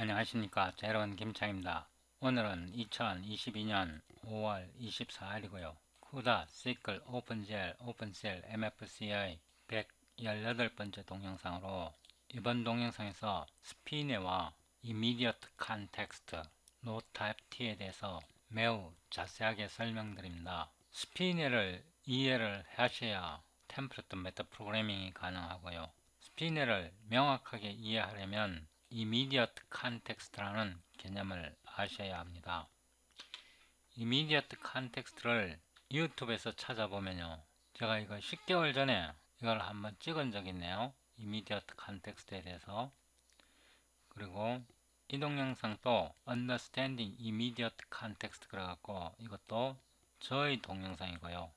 안녕하십니까. 제로원 김창입니다. 오늘은 2022년 5월 24일이고요. 쿠다, 시클, 오픈젤, 오픈셀, MFC의 118번째 동영상으로 이번 동영상에서 스피네와 Immediate Context, NoTypeT에 대해서 매우 자세하게 설명드립니다. 스피네를 이해를 하셔야 템플릿 메타 프로그래밍이 가능하고요. 스피네를 명확하게 이해하려면 Immediate Context라는 개념을 아셔야 합니다. Immediate Context를 유튜브에서 찾아보면요. 제가 이거 10개월 전에 이걸 한번 찍은 적이 있네요. Immediate Context에 대해서. 그리고 이 동영상도 Understanding Immediate Context 그래갖고 이것도 저의 동영상이고요.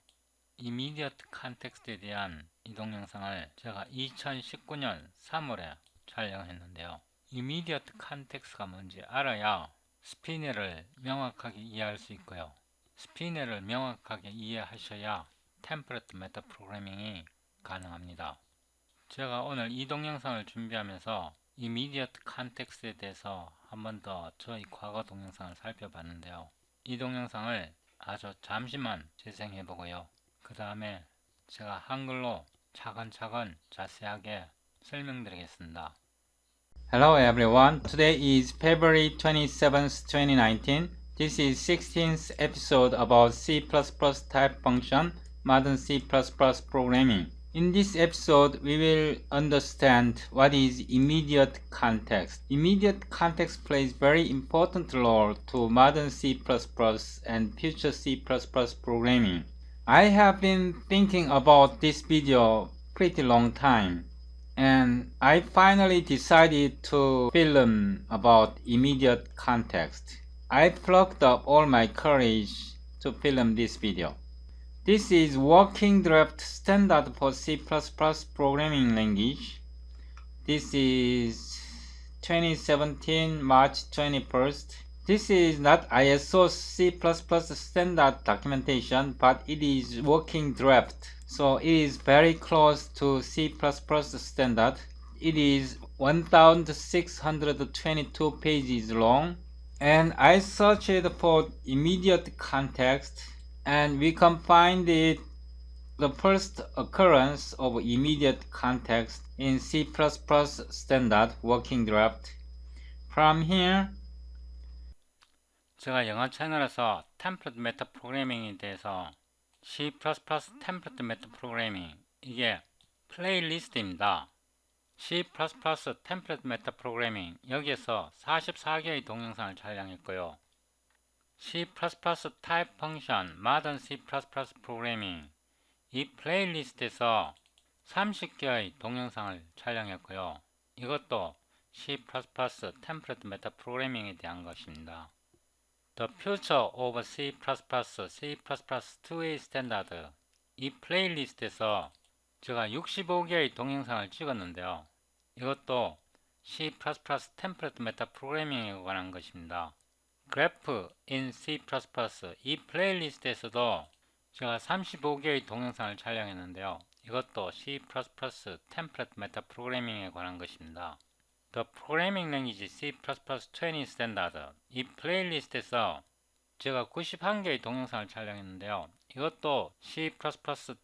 Immediate Context에 대한 이 동영상을 제가 2019년 3월에 촬영했는데요. Immediate Context가 뭔지 알아야 스피네를 명확하게 이해할 수 있고요. 스피네를 명확하게 이해하셔야 템플릿 메타 프로그래밍이 가능합니다. 제가 오늘 이 동영상을 준비하면서 Immediate Context에 대해서 한 번 더 저희 과거 동영상을 살펴봤는데요. 이 동영상을 아주 잠시만 재생해 보고요. 그 다음에 제가 한글로 차근차근 자세하게 설명드리겠습니다. Hello everyone. Today is February 27th, 2019. This is 16th episode about C++ type function, modern C++ programming. In this episode, we will understand what is immediate context. Immediate context plays very important role to modern C++ and future C++ programming. I have been thinking about this video pretty long time. And I finally decided to film about immediate context. I plucked up all my courage to film this video. This is working draft standard for C++ programming language. This is 2017 March 21st. This is not ISO C++ standard documentation, but it is working draft. So it is very close to C++ standard. It is 1622 pages long. And I searched for immediate context, and we can find it the first occurrence of immediate context in C++ standard working draft. From here, 제가 영어 채널에서 템플릿 메타 프로그래밍에 대해서 C++ 템플릿 메타 프로그래밍 이게 플레이리스트입니다. C++ 템플릿 메타 프로그래밍 여기에서 44개의 동영상을 촬영했고요. C++ 타입 펑션 모던 C++ 프로그래밍 이 플레이리스트에서 30개의 동영상을 촬영했고요. 이것도 C++ 템플릿 메타 프로그래밍에 대한 것입니다. The Future of C++, C++2A 스탠다드 이 플레이리스트에서 제가 65개의 동영상을 찍었는데요. 이것도 C++ 템플릿 메타 프로그래밍에 관한 것입니다. Graph in C++ 이 플레이리스트에서도 제가 35개의 동영상을 촬영했는데요. 이것도 C++ 템플릿 메타 프로그래밍에 관한 것입니다. The Programming Language C++20 Standard 이 플레이리스트에서 제가 91개의 동영상을 촬영했는데요. 이것도 C++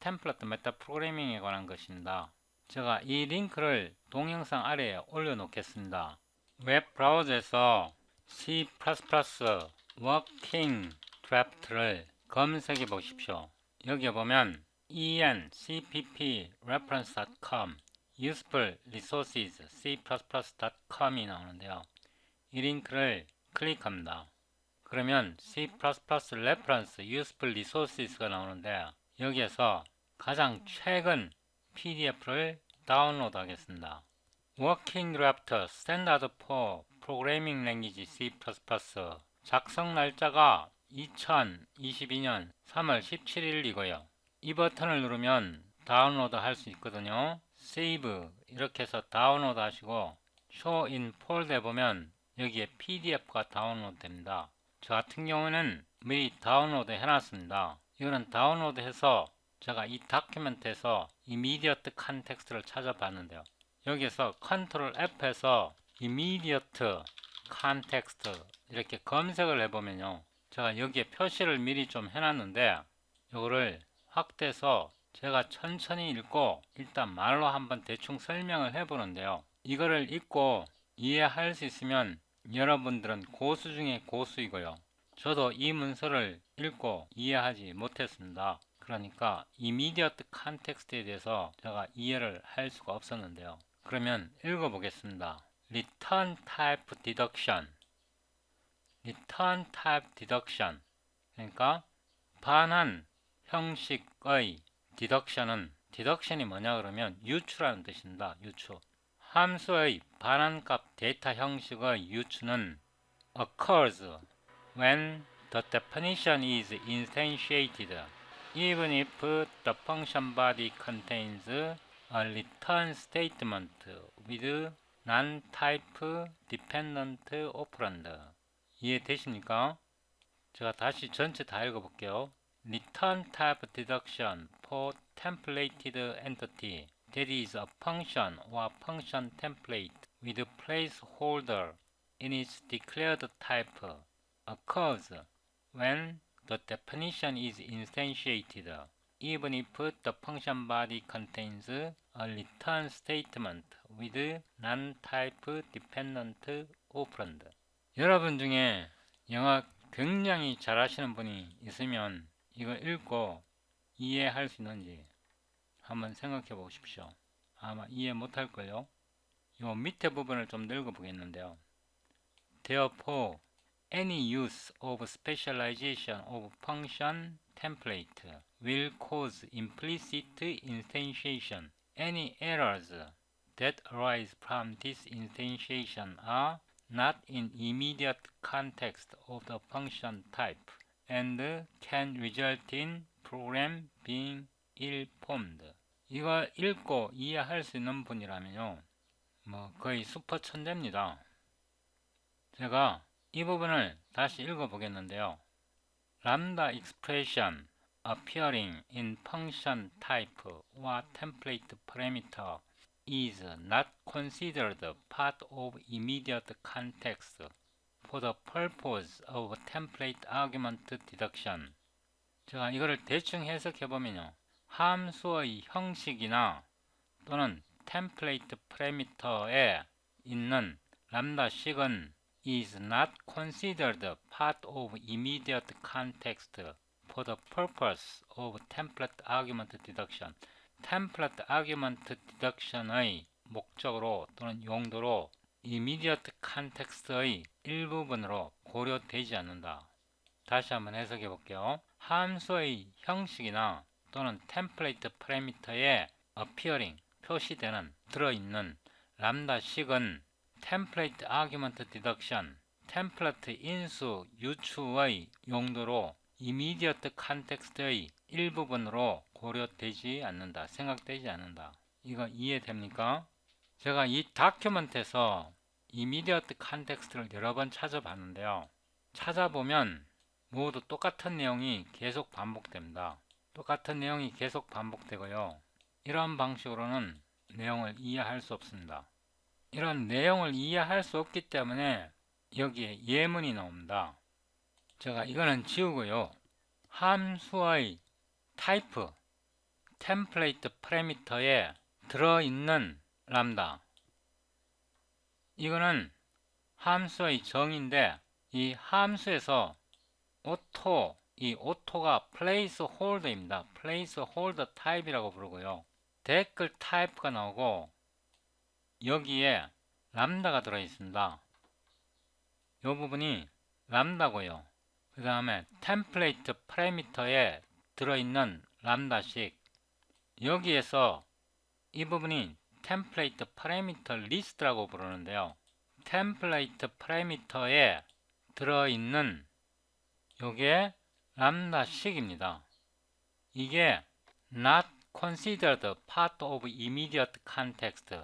템플릿 메타 프로그래밍에 관한 것입니다. 제가 이 링크를 동영상 아래에 올려놓겠습니다. 웹 브라우저에서 C++ Working Draft를 검색해 보십시오. 여기에 보면 encpp.reference.com useful resources c++.com이 나오는데요. 이 링크를 클릭합니다. 그러면 C++ reference useful resources가 나오는데 여기에서 가장 최근 PDF를 다운로드 하겠습니다. Working Draft Standard for Programming Language C++ 작성 날짜가 2022년 3월 17일이고요. 이 버튼을 누르면 다운로드 할 수 있거든요. 세이브 이렇게 해서 다운로드 하시고 Show in Folder에 보면 여기에 PDF가 다운로드 됩니다. 저 같은 경우는 미리 다운로드 해놨습니다. 이거는 다운로드 해서 제가 이 다큐멘트에서 Immediate Context를 찾아봤는데요. 여기에서 Ctrl F에서 Immediate context 이렇게 검색을 해보면요, 제가 여기에 표시를 미리 좀 해놨는데 이거를 확대해서 제가 천천히 읽고 일단 말로 한번 대충 설명을 해보는데요, 이거를 읽고 이해할 수 있으면 여러분들은 고수 중에 고수이고요, 저도 이 문서를 읽고 이해하지 못했습니다. 그러니까 immediate context에 대해서 제가 이해를 할 수가 없었는데요. 그러면 읽어보겠습니다. Return type deduction. Return type deduction. 그러니까 반환 형식의 deduction이 뭐냐 그러면 유추라는 뜻입니다. 유추. 함수의 반환값 데이터 형식의 유추는 occurs when the definition is instantiated, even if the function body contains a return statement with non-type dependent operand. 이해되십니까? 제가 다시 전체 다 읽어볼게요. Return type deduction for templated entity that is a function or function template with placeholder in its declared type occurs when the definition is instantiated, even if the function body contains a return statement with non-type dependent operand. 여러분 중에 영어 굉장히 잘하시는 분이 있으면 이걸 읽고 이해할 수 있는지 한번 생각해 보십시오. 아마 이해 못할 거예요. 이 밑에 부분을 좀 읽어 보겠는데요. Therefore, any use of specialization of function template will cause implicit instantiation. Any errors that arise from this instantiation are not in immediate context of the function type and can result in program being ill-formed. 이거 읽고 이해할 수 있는 분이라면요, 거의 슈퍼 천재입니다. 제가 이 부분을 다시 읽어보겠는데요. Lambda expression appearing in function type or template parameter is not considered part of immediate context for the purpose of template argument deduction. 제가 이거를 대충 해석해보면요, 함수의 형식이나 또는 템플레이트 파라미터에 있는 람다식은 is not considered part of immediate context for the purpose of template argument deduction. template argument deduction의 목적으로 또는 용도로 immediate context의 일부분으로 고려되지 않는다. 다시 한번 해석해 볼게요. 함수의 형식이나 또는 템플레이트 파라미터에 appearing 표시되는 들어있는 람다식은 템플레이트 아규먼트 디덕션 템플레이트 인수 유추의 용도로 이미디어트 컨텍스트의 일부분으로 고려되지 않는다, 생각되지 않는다. 이거 이해됩니까? 제가 이 다큐멘트에서 이미디어트 컨텍스트를 여러 번 찾아봤는데요, 찾아보면 모두 똑같은 내용이 계속 반복됩니다. 똑같은 내용이 계속 반복되고요, 이런 방식으로는 내용을 이해할 수 없습니다. 이런 내용을 이해할 수 없기 때문에 여기에 예문이 나옵니다. 제가 이거는 지우고요, 함수의 타입 템플레이트 파라미터에 들어있는 람다, 이거는 함수의 정의인데 이 함수에서 이 오토가 플레이스 홀더입니다. 플레이스 홀더 타입이라고 부르고요, 댓글 타입가 나오고 여기에 람다가 들어 있습니다. 이 부분이 람다고요. 그 다음에 템플레이트 파라미터에 들어있는 람다식, 여기에서 이 부분이 템플레이트 파라미터 리스트라고 부르는데요, 템플레이트 파라미터에 들어있는 요게 람다식입니다. 이게 not considered part of immediate context,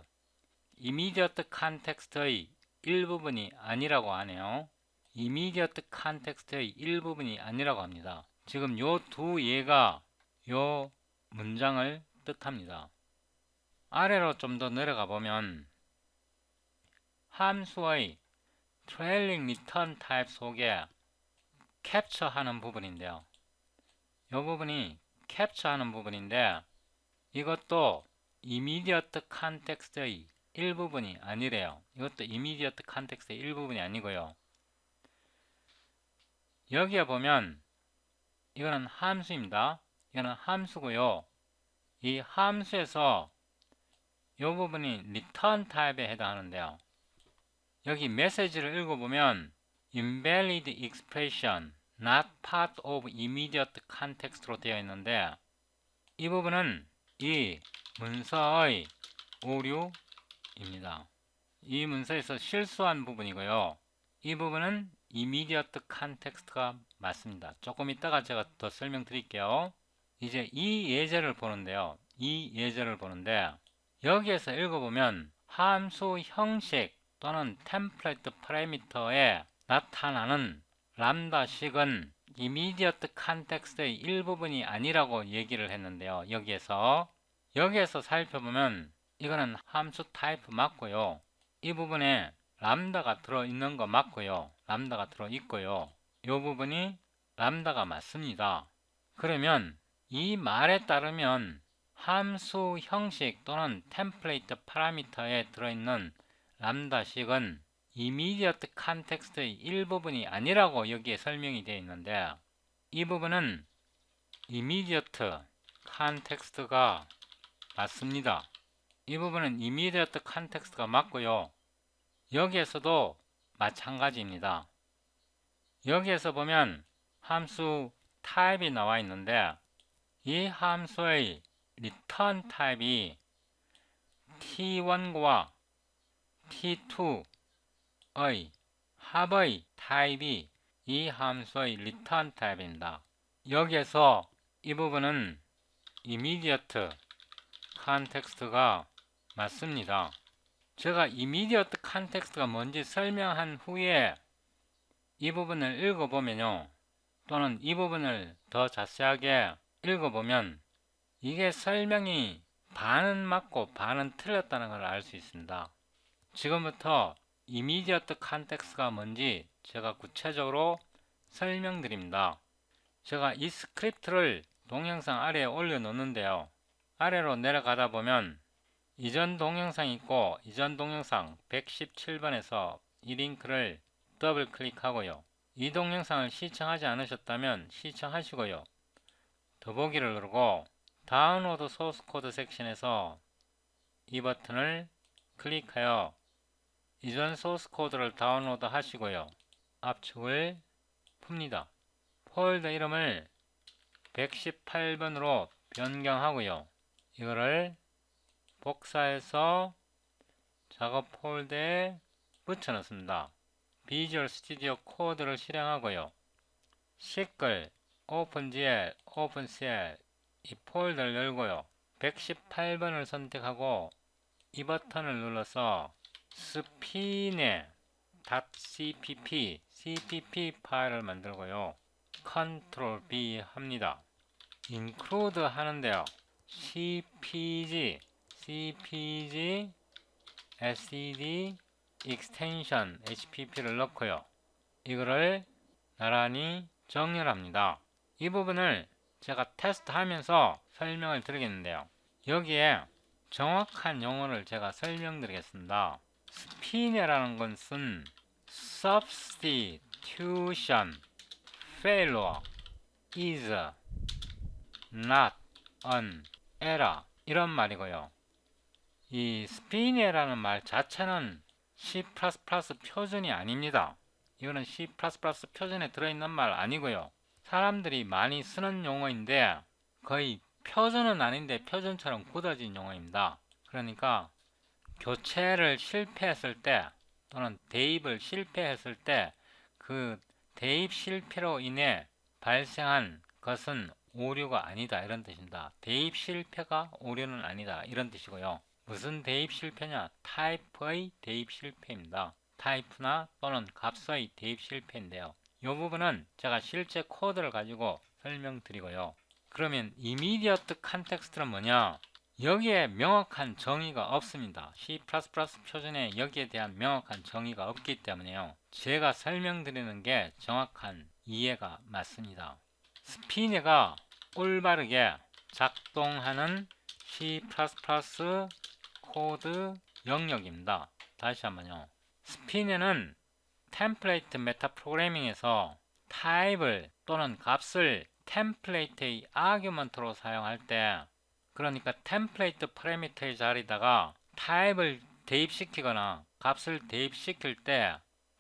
immediate context의 일부분이 아니라고 하네요. immediate context의 일부분이 아니라고 합니다. 지금 요 두 예가 요 문장을 뜻합니다. 아래로 좀 더 내려가 보면 함수의 트레일링 리턴 타입 속에 캡처 하는 부분인데요. 이 부분이 캡처 하는 부분인데 이것도 이미디어트 컨텍스트의 일부분이 아니래요. 이것도 이미디어트 컨텍스트의 일부분이 아니고요. 여기에 보면 이거는 함수입니다. 이거는 함수고요. 이 함수에서 이 부분이 return 타입에 해당하는데요. 여기 메시지를 읽어보면 invalid expression not part of immediate context로 되어 있는데 이 부분은 이 문서의 오류입니다. 이 문서에서 실수한 부분이고요. 이 부분은 immediate context가 맞습니다. 조금 이따가 제가 더 설명드릴게요. 이제 이 예제를 보는데요. 이 예제를 보는데 여기에서 읽어보면 함수 형식 또는 템플레이트 파라미터에 나타나는 람다식은 immediate context의 일부분이 아니라고 얘기를 했는데요. 여기에서 살펴보면 이거는 함수 타입 맞고요. 이 부분에 람다가 들어있는 거 맞고요. 람다가 들어있고요. 이 부분이 람다가 맞습니다. 그러면 이 말에 따르면 함수 형식 또는 템플레이트 파라미터에 들어있는 람다식은 이미디어트 컨텍스트의 일부분이 아니라고 여기에 설명이 되어 있는데 이 부분은 이미디어트 컨텍스트가 맞습니다. 이 부분은 이미디어트 컨텍스트가 맞고요. 여기에서도 마찬가지입니다. 여기에서 보면 함수 타입이 나와 있는데 이 함수의 return 타입이 t1과 t2의 합의 타입이 이 함수의 return 타입입니다. 여기에서 이 부분은 immediate context가 맞습니다. 제가 immediate context가 뭔지 설명한 후에 이 부분을 읽어보면요. 또는 이 부분을 더 자세하게 읽어보면 이게 설명이 반은 맞고 반은 틀렸다는 걸 알 수 있습니다. 지금부터 immediate context가 뭔지 제가 구체적으로 설명드립니다. 제가 이 스크립트를 동영상 아래에 올려놓는데요. 아래로 내려가다 보면 이전 동영상이 있고 이전 동영상 117번에서 이 링크를 더블 클릭하고요. 이 동영상을 시청하지 않으셨다면 시청하시고요. 더보기를 누르고 다운로드 소스 코드 섹션에서 이 버튼을 클릭하여 이전 소스 코드를 다운로드 하시고요. 압축을 풉니다. 폴더 이름을 118번으로 변경하고요. 이거를 복사해서 작업 폴더에 붙여 넣습니다. 비주얼 스튜디오 코드를 실행하고요. 시클, 오픈GL, 오픈CL 이 폴더를 열고요. 118번을 선택하고 이 버튼을 눌러서 spine.cpp 파일을 만들고요. Ctrl B 합니다. include 하는데요. cpg sed extension hpp를 넣고요. 이거를 나란히 정렬합니다. 이 부분을 제가 테스트하면서 설명을 드리겠는데요. 여기에 정확한 용어를 제가 설명드리겠습니다. spine라는 것은 substitution failure is not an error 이런 말이고요. 이 spine라는 말 자체는 C++ 표준이 아닙니다. 이거는 C++ 표준에 들어있는 말 아니고요. 사람들이 많이 쓰는 용어인데 거의 표준은 아닌데 표준처럼 굳어진 용어입니다. 그러니까 교체를 실패했을 때 또는 대입을 실패했을 때 그 대입 실패로 인해 발생한 것은 오류가 아니다 이런 뜻입니다. 대입 실패가 오류는 아니다 이런 뜻이고요. 무슨 대입 실패냐? 타입의 대입 실패입니다. 타입나 또는 값의 대입 실패인데요. 이 부분은 제가 실제 코드를 가지고 설명드리고요. 그러면 immediate context는 뭐냐? 여기에 명확한 정의가 없습니다. C++ 표준에 여기에 대한 명확한 정의가 없기 때문에요. 제가 설명드리는 게 정확한 이해가 맞습니다. 스피내가 올바르게 작동하는 C++ 코드 영역입니다. 다시 한번요. 스피내는 템플레이트 메타 프로그래밍에서 타입을 또는 값을 템플레이트의 아규먼트로 사용할 때, 그러니까 템플레이트 파라미터의 자리에다가 타입을 대입시키거나 값을 대입시킬 때,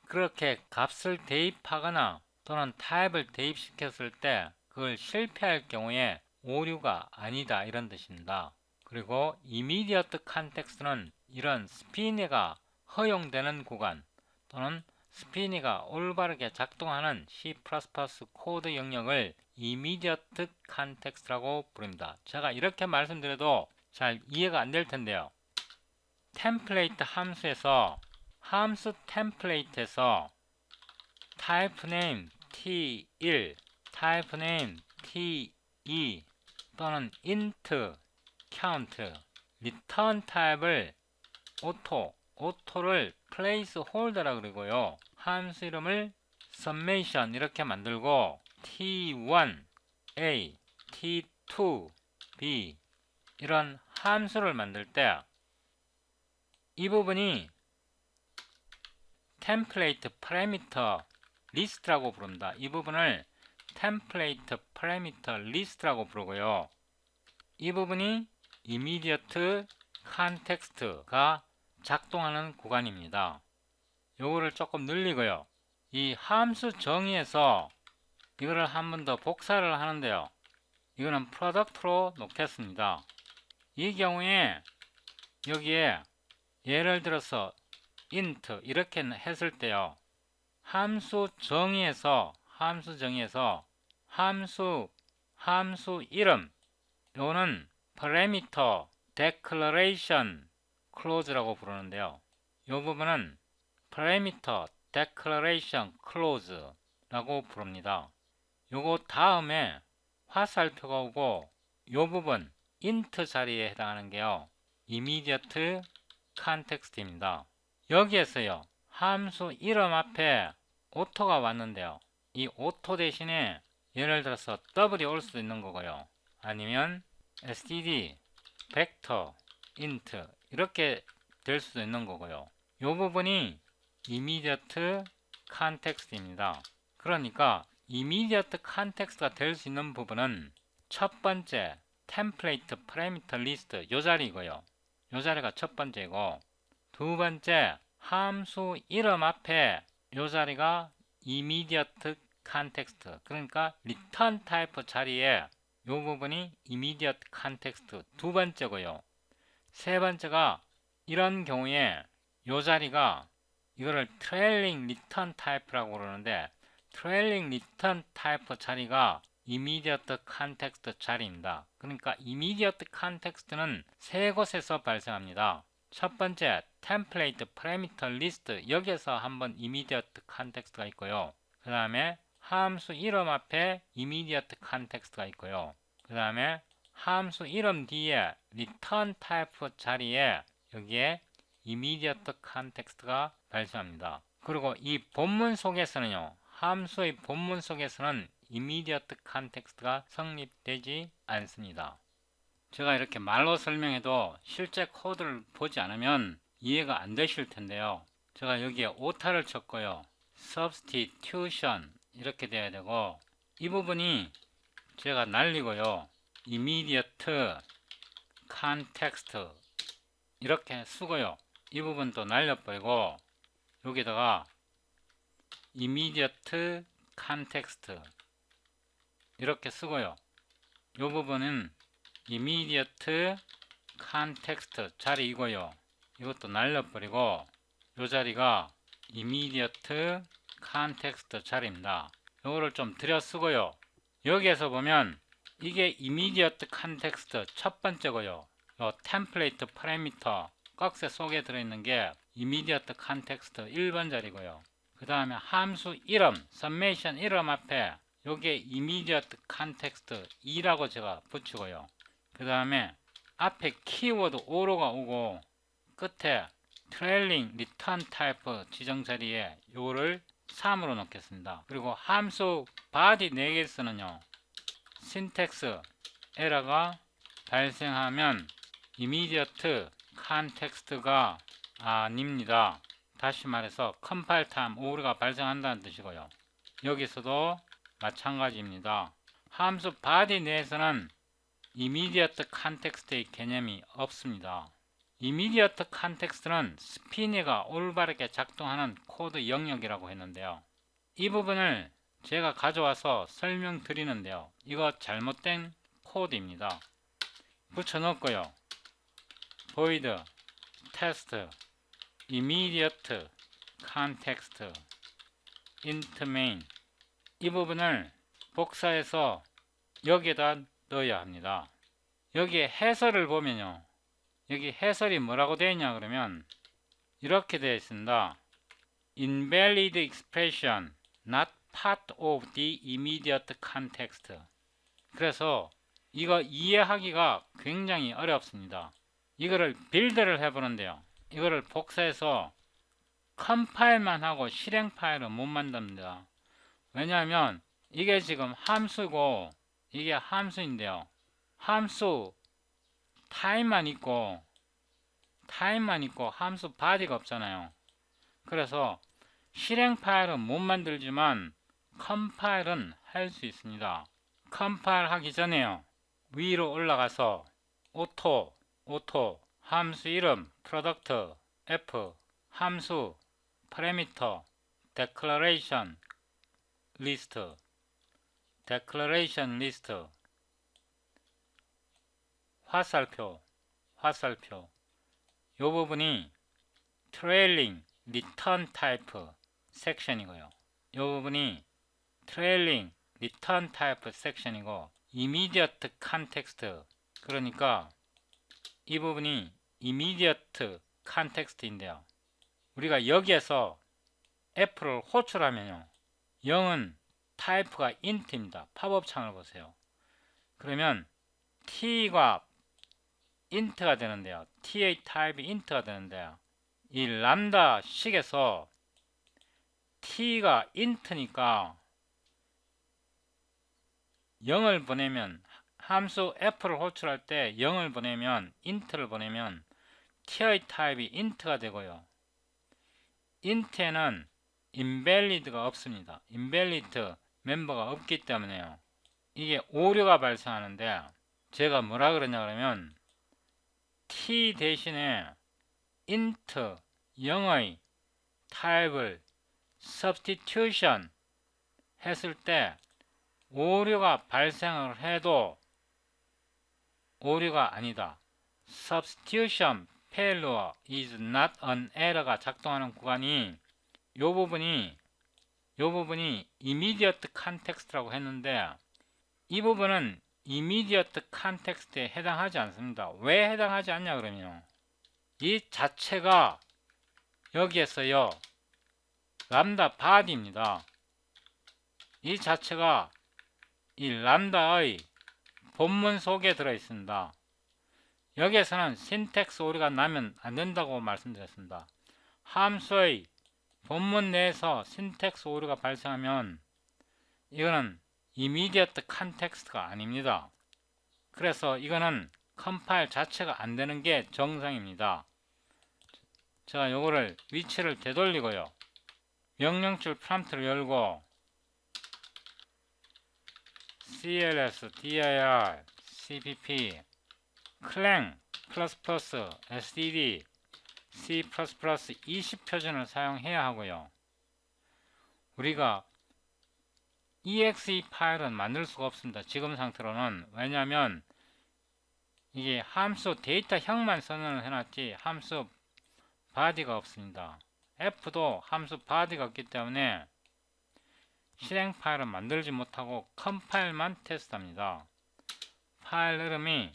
그렇게 값을 대입하거나 또는 타입을 대입시켰을 때 그걸 실패할 경우에 오류가 아니다, 이런 뜻입니다. 그리고 immediate context는 이런 스피내가 허용되는 구간 또는 스피니가 올바르게 작동하는 C++ 코드 영역을 immediate context라고 부릅니다. 제가 이렇게 말씀드려도 잘 이해가 안 될 텐데요. 템플레이트 함수에서 함수 템플레이트에서 type name t1, type name t2 또는 int, count, return 타입을 오토를 placeholder라 그러고요. 함수 이름을 summation 이렇게 만들고 t1, a, t2, b 이런 함수를 만들 때 이 부분이 템플레이트 파라미터 리스트라고 부릅니다. 이 부분을 템플레이트 파라미터 리스트라고 부르고요. 이 부분이 immediate context가 작동하는 구간입니다. 요거를 조금 늘리고요. 이 함수 정의에서 이거를 한 번 더 복사를 하는데요. 이거는 프로덕트로 놓겠습니다. 이 경우에 여기에 예를 들어서 int 이렇게 했을 때요. 함수 정의에서 함수 이름 요거는 parameter declaration clause라고 부르는데요. 이 부분은 parameter declaration clause라고 부릅니다. 요거 다음에 화살표가 오고 요 부분 int 자리에 해당하는 게요. immediate context입니다. 여기에서요. 함수 이름 앞에 오토가 왔는데요. 이 오토 대신에 예를 들어서 더블이 올 수도 있는 거고요. 아니면 std, vector, int 이렇게 될 수도 있는 거고요. 이 부분이 immediate context입니다. 그러니까 immediate context가 될 수 있는 부분은 첫 번째 template parameter list 이 자리고요. 이 자리가 첫 번째고, 두 번째 함수 이름 앞에 이 자리가 immediate context, 그러니까 return type 자리에 이 부분이 immediate context 두 번째고요. 세 번째가 이런 경우에 이 자리가 이거를 trailing return type라고 그러는데, trailing return type 자리가 immediate context 자리입니다. 그러니까 immediate context는 세 곳에서 발생합니다. 첫 번째 template parameter list, 여기에서 한번 immediate context가 있고요. 그 다음에 함수 이름 앞에 immediate context가 있고요. 그 다음에 함수 이름 뒤에 return type 자리에 여기에 immediate context가 발생합니다. 그리고 이 본문 속에서는요, 함수의 본문 속에서는 immediate context가 성립되지 않습니다. 제가 이렇게 말로 설명해도 실제 코드를 보지 않으면 이해가 안 되실 텐데요. 제가 여기에 오타를 쳤고요. substitution 이렇게 돼야 되고, 이 부분이 제가 날리고요. immediate context 이렇게 쓰고요. 이 부분도 날려버리고 여기다가 immediate context 이렇게 쓰고요. 이 부분은 immediate context 자리이고요. 이것도 날려버리고 이 자리가 immediate context 자리입니다. 이거를 좀 들여 쓰고요. 여기에서 보면 이게 immediate context 첫 번째고요. 요 template parameter 박스 속에 들어있는 게 immediate context 1번 자리고요. 그 다음에 함수 이름, summation 이름 앞에 요게 immediate context 2라고 제가 붙이고요. 그 다음에 앞에 키워드 O로가 오고 끝에 트레일링 리턴 타입 지정 자리에 요를 3으로 넣겠습니다. 그리고 함수 body 4개에서는요 신텍스 에러가 발생하면 immediate context가 아닙니다. 다시 말해서 컴파일 타임 오류가 발생한다는 뜻이고요. 여기서도 마찬가지입니다. 함수 body 내에서는 immediate context의 개념이 없습니다. immediate context는 스피니가 올바르게 작동하는 코드 영역이라고 했는데요. 이 부분을 제가 가져와서 설명드리는데요. 이거 잘못된 코드입니다. 붙여넣고요. void test immediate context int main 이 부분을 복사해서 여기에다 넣어야 합니다. 여기에 해설을 보면요. 여기 해설이 뭐라고 되어 있냐 그러면 이렇게 되어 있습니다. invalid expression not part of the immediate context. 그래서 이거 이해하기가 굉장히 어렵습니다. 이거를 빌드를 해보는데요. 이거를 복사해서 컴파일만 하고 실행 파일은 못 만듭니다. 왜냐하면 이게 지금 함수고 이게 함수인데요. 함수 타임만 있고 함수 body가 없잖아요. 그래서 실행 파일은 못 만들지만 컴파일은 할 수 있습니다. 컴파일 하기 전에요. 위로 올라가서 오토 함수 이름 product f 함수 parameter declaration list 화살표 요 부분이 trailing return type 섹션이고요. 요 부분이 trailing return type 섹션이고 immediate context 그러니까 이 부분이 immediate context인데요. 우리가 여기에서 f를 호출하면요. 0은 타입가 int입니다. 팝업 창을 보세요. 그러면 t가 int가 되는데요. t의 타입이 int가 되는데요. 이 람다 식에서 t가 int니까 0을 보내면 함수 f를 호출할 때 0을 보내면 int를 보내면 t의 타입이 int가 되고요. int에는 invalid가 없습니다. invalid 멤버가 없기 때문에요. 이게 오류가 발생하는데 제가 뭐라 그러냐 그러면 t 대신에 int 0의 타입을 substitution 했을 때 오류가 발생을 해도 오류가 아니다. substitution failure is not an error가 작동하는 구간이 요 부분이 immediate context라고 했는데 이 부분은 immediate context에 해당하지 않습니다. 왜 해당하지 않냐 그러면 이 자체가 여기에서요 람다 body입니다. 이 자체가 이 람다의 본문 속에 들어 있습니다. 여기에서는 신텍스 오류가 나면 안 된다고 말씀드렸습니다. 함수의 본문 내에서 신텍스 오류가 발생하면 이거는 immediate context가 아닙니다. 그래서 이거는 컴파일 자체가 안 되는 게 정상입니다. 제가 요거를 위치를 되돌리고요. 명령줄 프롬프트를 열고 cls dir cpp clang sdd C++ 20 표준을 사용해야 하고요. 우리가 exe 파일은 만들 수가 없습니다. 지금 상태로는. 왜냐하면 이게 함수 데이터형만 선언을 해놨지 함수 body가 없습니다. F도 함수 body가 없기 때문에 실행 파일은 만들지 못하고 컴파일만 테스트합니다. 파일 이름이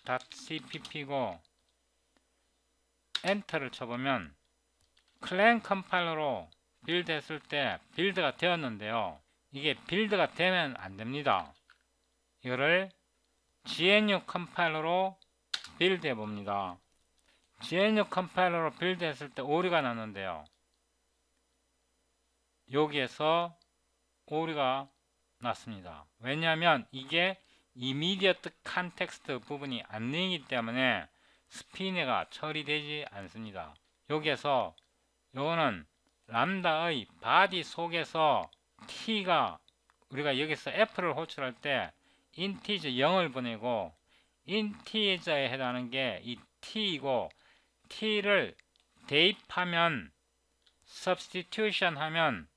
spin에.cpp고 엔터를 쳐보면 클랭 컴파일러로 빌드 했을 때 빌드가 되었는데요. 이게 빌드가 되면 안됩니다. 이거를 GNU 컴파일러로 빌드 해봅니다. GNU 컴파일러로 빌드 했을 때 오류가 났는데요. 여기에서 오류가 났습니다. 왜냐하면 이게 이미디어트 컨텍스트 부분이 안 되기 때문에 스피너가 처리되지 않습니다. 여기에서 요거는 람다의 바디 속에서 t가 우리가 여기서 f를 호출할 때 인티저 0을 보내고 인티저에 해당하는 게 이 t이고 t를 대입하면 substitution 하면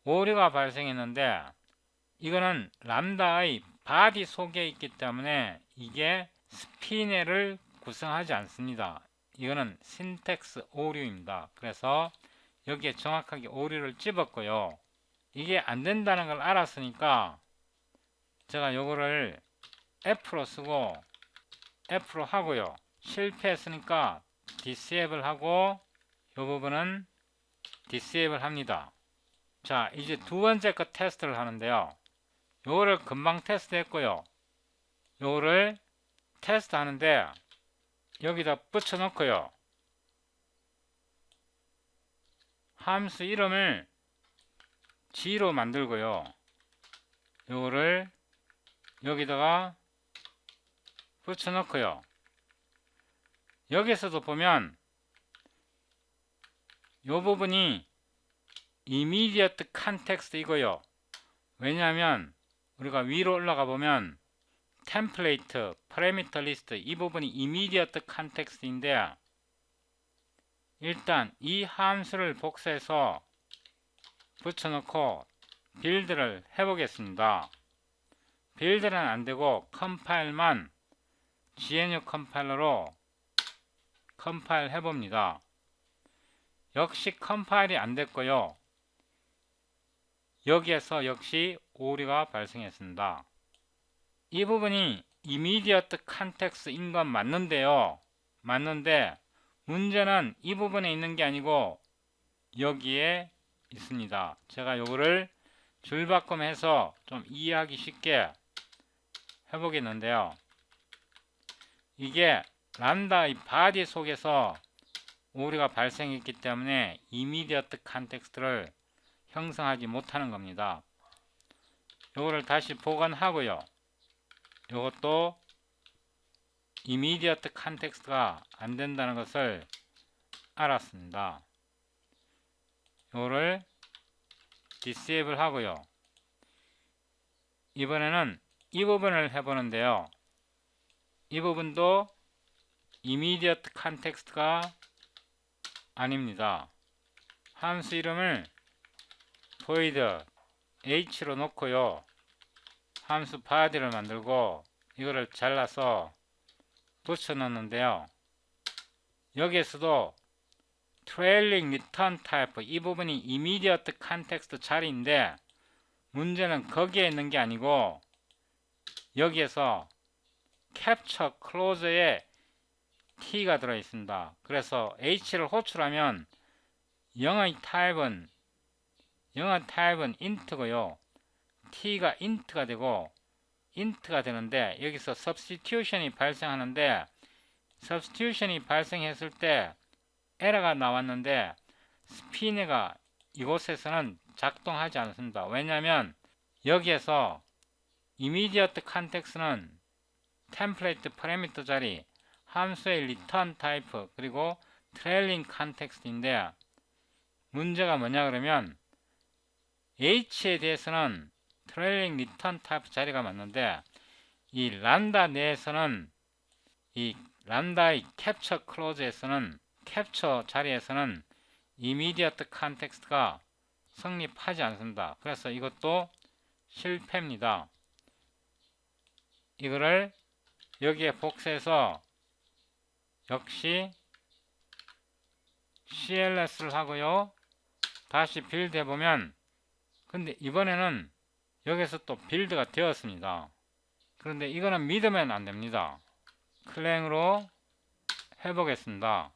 오류가 발생했는데 이거는 람다의 바디 속에 있기 때문에 이게 스피너를 구성하지 않습니다. 이거는 신텍스 오류입니다. 그래서 여기에 정확하게 오류를 집었고요. 이게 안 된다는 걸 알았으니까 제가 요거를 F로 쓰고 F로 하고요. 실패했으니까 disable 하고 요 부분은 disable 합니다. 자, 이제 두 번째 거 테스트를 하는데요. 요거를 금방 테스트 했고요. 요거를 테스트 하는데 여기다 붙여 놓고요. 함수 이름을 G로 만들고요. 요거를 여기다가 붙여 놓고요. 여기서도 보면 요 부분이 immediate context 이고요. 왜냐하면 우리가 위로 올라가 보면 템플레이트, parameter list 이 부분이 immediate context인데 일단 이 함수를 복사해서 붙여놓고 빌드를 해보겠습니다. 빌드는 안되고 컴파일만 GNU 컴파일러로 컴파일 해봅니다. 역시 컴파일이 안됐고요. 여기에서 역시 오류가 발생했습니다. 이 부분이 immediate context인 건 맞는데요. 맞는데 문제는 이 부분에 있는 게 아니고 여기에 있습니다. 제가 요거를 줄바꿈해서 좀 이해하기 쉽게 해보겠는데요. 이게 람다의 바디 속에서 오류가 발생했기 때문에 immediate context를 형성하지 못하는 겁니다. 요거를 다시 보관하고요. 요것도 immediate context가 안 된다는 것을 알았습니다. 요거를 disable 하고요. 이번에는 이 부분을 해보는데요. 이 부분도 immediate context가 아닙니다. 함수 이름을 void h로 놓고요. 함수 body를 만들고 이거를 잘라서 붙여 넣는데요. 여기에서도 trailing return type 이 부분이 immediate context 자리인데 문제는 거기에 있는 게 아니고 여기에서 capture clause에 t가 들어 있습니다. 그래서 h를 호출하면 영어의 타입은 int고요. t가 int가 되고 int가 되는데 여기서 substitution이 발생하는데 substitution이 발생했을 때 에러가 나왔는데 스피너가 이곳에서는 작동하지 않습니다. 왜냐하면 여기에서 immediate context는 템플레이트 parameter 자리, 함수의 return type 그리고 trailing context인데 문제가 뭐냐 그러면 h에 대해서는 trailing return type 자리가 맞는데 이 람다 내에서는 이 람다의 capture clause에서는 캡처 자리에서는 immediate context가 성립하지 않습니다. 그래서 이것도 실패입니다. 이거를 여기에 복사해서 역시 CLS를 하고요. 다시 빌드 해보면 근데 이번에는 여기서 또 빌드가 되었습니다. 그런데 이거는 믿으면 안됩니다. 클랭으로 해보겠습니다.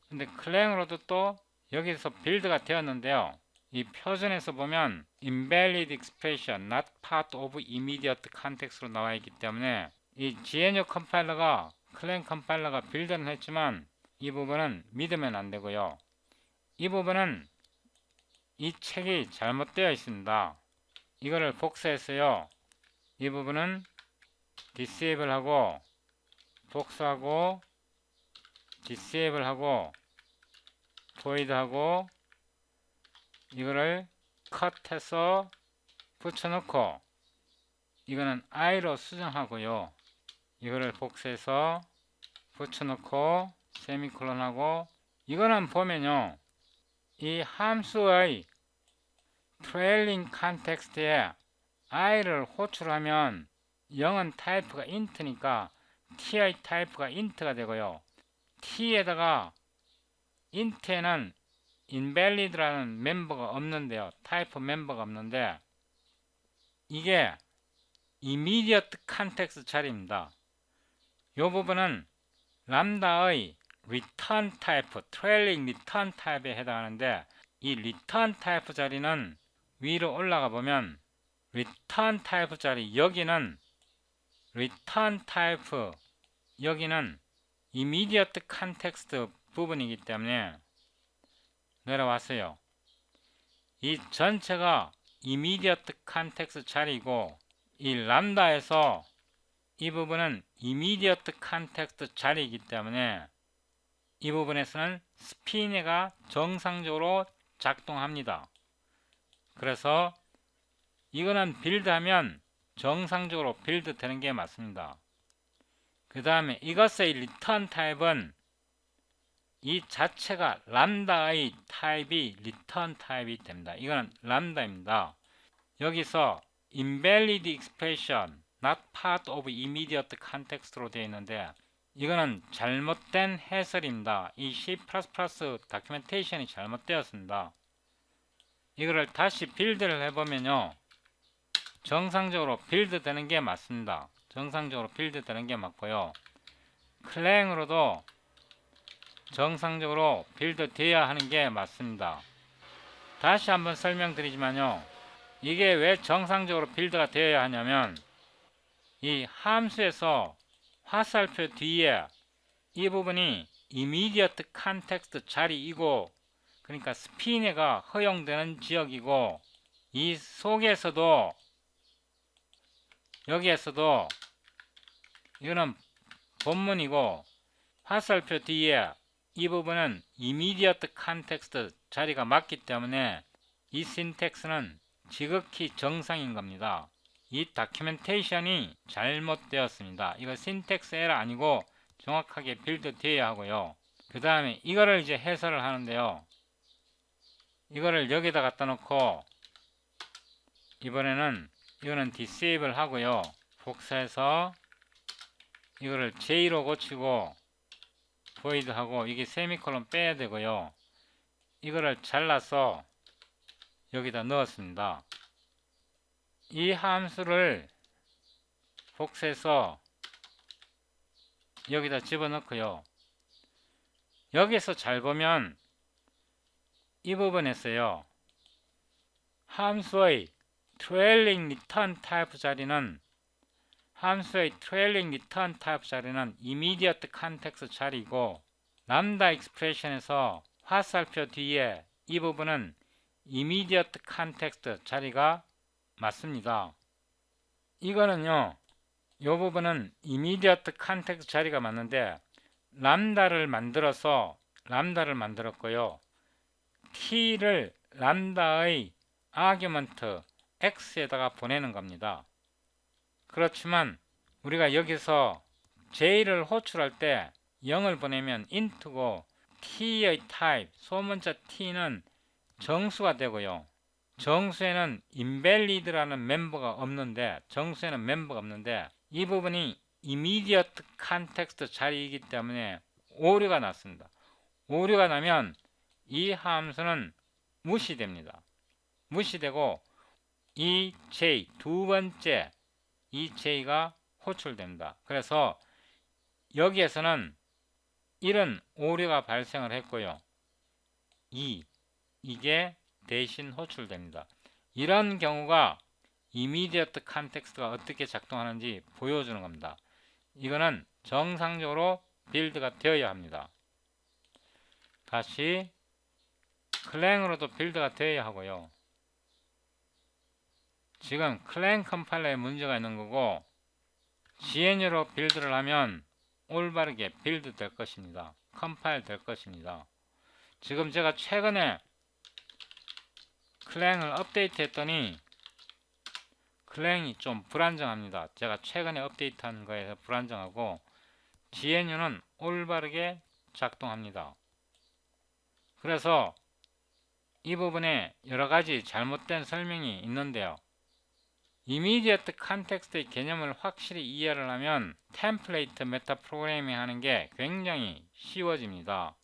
근데 클랭으로도 또 여기서 빌드가 되었는데요. 이 표준에서 보면 invalid expression not part of immediate context로 나와 있기 때문에 이 GNU 컴파일러가 클랭 컴파일러가 빌드는 했지만 이 부분은 믿으면 안 되고요. 이 부분은 이 책이 잘못되어 있습니다. 이거를 복사해서요. 이 부분은 disable 하고 복사하고 disable 하고 void 하고 이거를 컷해서 붙여놓고 이거는 i로 수정하고요. 이거를 복사해서 붙여놓고 세미콜론하고 이거는 보면요. 이 함수의 트레일링 컨텍스트에 i를 호출하면 0은 타입가 int니까 ti 타입가 int가 되고요. t에다가 int에는 invalid라는 멤버가 없는데요. 타입 멤버가 없는데 이게 immediate context 자리입니다. 이 부분은 람다의 return type, trailing return type에 해당하는데 이 return type 자리는 위로 올라가 보면 return type 자리 여기는 return type 여기는 immediate context 부분이기 때문에 내려왔어요. 이 전체가 immediate context 자리고 이 람다에서 이 부분은 immediate context 자리이기 때문에 이 부분에서는 스피네가 정상적으로 작동합니다. 그래서 이거는 빌드하면 정상적으로 빌드 되는 게 맞습니다. 그 다음에 이것의 return 타입은 이 자체가 람다의 타입이 return 타입이 됩니다. 이거는 람다입니다. 여기서 invalid expression not part of immediate context로 되어 있는데 이거는 잘못된 해설입니다. 이 C++ 다큐멘테이션이 잘못되었습니다. 이거를 다시 빌드를 해보면요. 정상적으로 빌드 되는 게 맞습니다. 정상적으로 빌드 되는 게 맞고요. 클랭으로도 정상적으로 빌드 되어야 하는 게 맞습니다. 다시 한번 설명드리지만요. 이게 왜 정상적으로 빌드가 되어야 하냐면 이 함수에서 화살표 뒤에 이 부분이 immediate context 자리이고 그러니까 스피네가 허용되는 지역이고 이 속에서도 여기에서도 이거는 본문이고 화살표 뒤에 이 부분은 immediate context 자리가 맞기 때문에 이 신텍스는 지극히 정상인 겁니다. 이 다큐멘테이션이 잘못되었습니다. 이거 신텍스 에러 아니고 정확하게 빌드 되어야 하고요. 그 다음에 이거를 이제 해설을 하는데요. 이거를 여기다 갖다 놓고 이번에는 이거는 disable 하고요. 복사해서 이거를 J로 고치고 void 하고 이게 세미콜론 빼야 되고요. 이거를 잘라서 여기다 넣었습니다. 이 함수를 복사해서 여기다 집어넣고요. 여기서 잘 보면 이 부분에서요. 함수의 trailing return type 자리는 immediate context 자리고 람다 expression에서 화살표 뒤에 이 부분은 immediate context 자리가 맞습니다. 이거는요. 이 부분은 immediate context 자리가 맞는데 람다를 만들었고요. t를 람다의 argument x에다가 보내는 겁니다. 그렇지만 우리가 여기서 j를 호출할 때 0을 보내면 int고 t의 타입, 소문자 t는 정수가 되고요. 정수에는 invalid라는 멤버가 없는데 이 부분이 immediate context 자리이기 때문에 오류가 났습니다. 오류가 나면 이 함수는 무시됩니다. 무시되고 이 j 두 번째 이 j가 호출됩니다. 그래서 여기에서는 이런 오류가 발생을 했고요. 이게 대신 호출됩니다. 이런 경우가 immediate context가 어떻게 작동하는지 보여주는 겁니다. 이거는 정상적으로 빌드가 되어야 합니다. 다시 클랭으로도 빌드가 되어야 하고요. 지금 클랭 컴파일러에 문제가 있는 거고 GNU로 빌드를 하면 올바르게 빌드 될 것입니다. 컴파일 될 것입니다. 지금 제가 최근에 클랭을 업데이트 했더니 클랭이 좀 불안정합니다. 제가 최근에 업데이트한 거에서 불안정하고 GNU는 올바르게 작동합니다. 그래서 이 부분에 여러가지 잘못된 설명이 있는데요. 이미디어트 컨텍스트의 개념을 확실히 이해를 하면 템플레이트 메타 프로그래밍 하는 게 굉장히 쉬워집니다.